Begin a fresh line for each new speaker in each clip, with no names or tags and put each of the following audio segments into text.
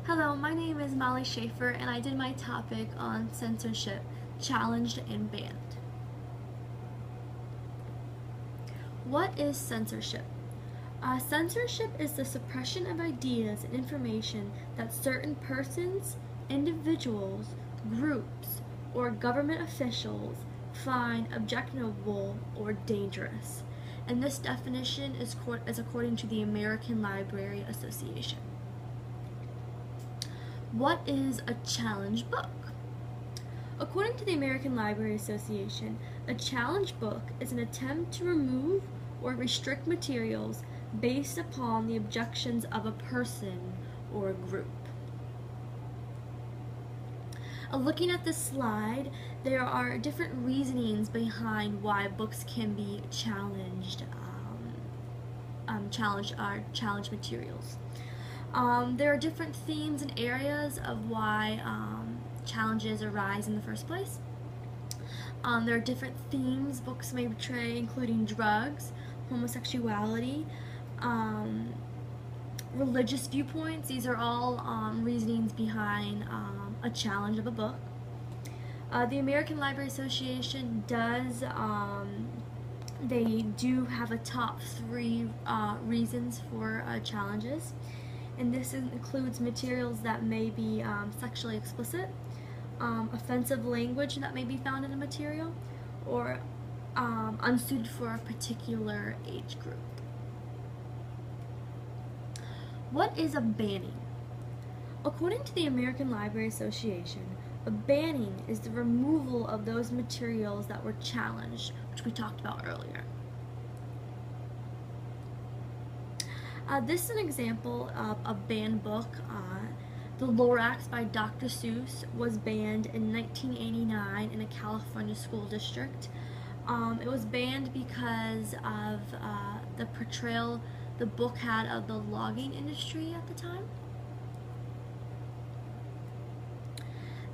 Hello, my name is Molly Schaefer, and I did my topic on censorship, challenged and banned. What is censorship? Censorship is the suppression of ideas and information that certain persons, individuals, groups, or government officials find objectionable or dangerous. And this definition is according to the American Library Association. What is a challenge book? According to the American Library Association, a challenge book is an attempt to remove or restrict materials based upon the objections of a person or a group. Looking at this slide, there are different reasonings behind why books can be challenged, challenge materials. There are different themes and areas of why challenges arise in the first place. There are different themes books may portray, including drugs, homosexuality, religious viewpoints. These are all reasonings behind a challenge of a book. The American Library Association does they do have a top 3 reasons for challenges. And this includes materials that may be sexually explicit, offensive language that may be found in a material, or unsuited for a particular age group. What is a banning? According to the American Library Association, a banning is the removal of those materials that were challenged, which we talked about earlier. This is an example of a banned book. The Lorax by Dr. Seuss was banned in 1989 in a California school district. It was banned because of the portrayal the book had of the logging industry at the time.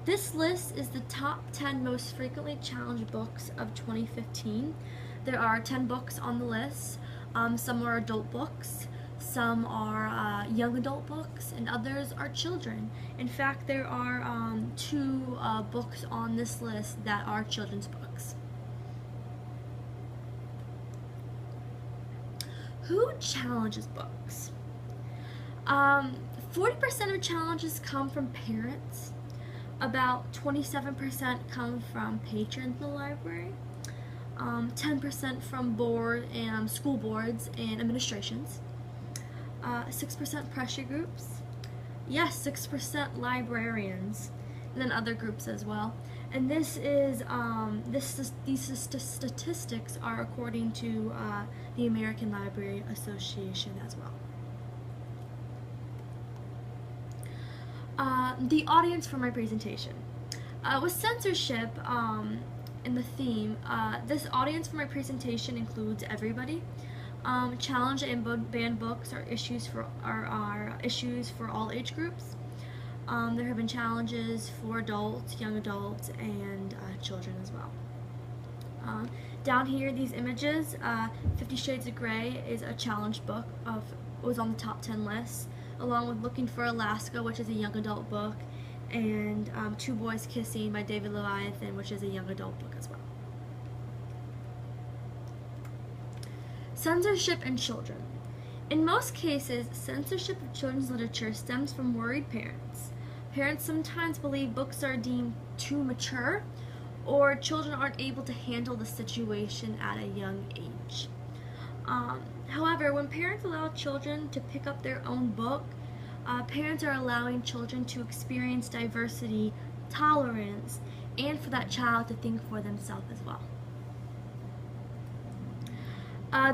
This list is the top 10 most frequently challenged books of 2015. There are 10 books on the list. Some are adult books. Some are young adult books, and others are children. In fact, there are 2 books on this list that are children's books. Who challenges books? 40% of challenges come from parents. About 27% come from patrons in the library. 10% from school boards and administrations. 6% pressure groups. Yes, 6% librarians, and then other groups as well. And this is these statistics are according to the American Library Association as well. The audience for my presentation. With censorship in the theme, this audience for my presentation includes everybody. Challenge and banned books are issues for all age groups. There have been challenges for adults, young adults, and children as well. Down here, these images, 50 Shades of Grey is a challenge book was on the top 10 list, along with Looking for Alaska, which is a young adult book, and Two Boys Kissing by David Leviathan, which is a young adult book as well. Censorship in children. In most cases, censorship of children's literature stems from worried parents. Parents sometimes believe books are deemed too mature, or children aren't able to handle the situation at a young age. However, when parents allow children to pick up their own book, parents are allowing children to experience diversity, tolerance, and for that child to think for themselves as well.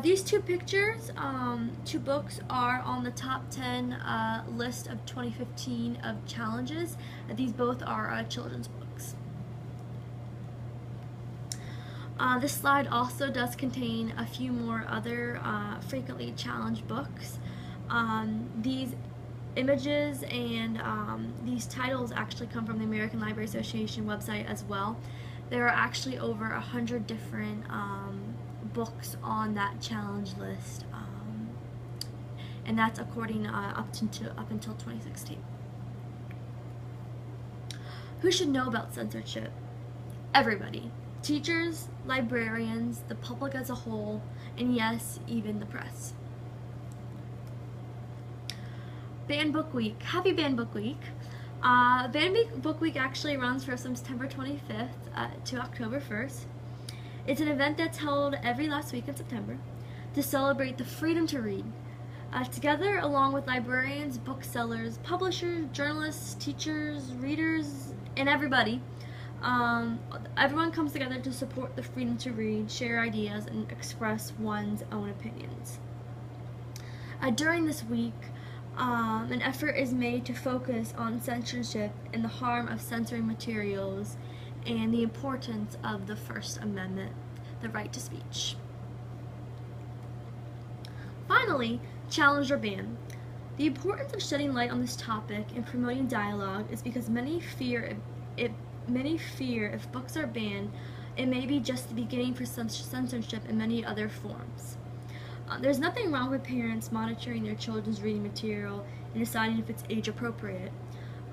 These 2 pictures, 2 books are on the top 10 list of 2015 of challenges. These both are children's books. This slide also does contain a few more other frequently challenged books. These images and these titles actually come from the American Library Association website as well. There are actually over 100 different books on that challenge list, and that's according up until 2016. Who should know about censorship? Everybody. Teachers, librarians, the public as a whole, and yes, even the press. Banned Book Week. Happy Banned Book Week. Banned Book Week actually runs from September 25th to October 1st. It's an event that's held every last week in September to celebrate the freedom to read. Together, along with librarians, booksellers, publishers, journalists, teachers, readers, and everybody, everyone comes together to support the freedom to read, share ideas, and express one's own opinions. During this week, an effort is made to focus on censorship and the harm of censoring materials and the importance of the First Amendment, the right to speech. Finally, challenge or ban. The importance of shedding light on this topic and promoting dialogue is because many fear if books are banned, it may be just the beginning for censorship in many other forms. There's nothing wrong with parents monitoring their children's reading material and deciding if it's age appropriate.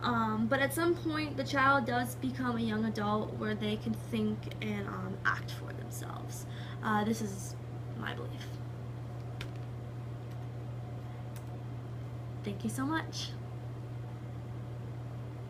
But at some point, the child does become a young adult where they can think and act for themselves. This is my belief. Thank you so much.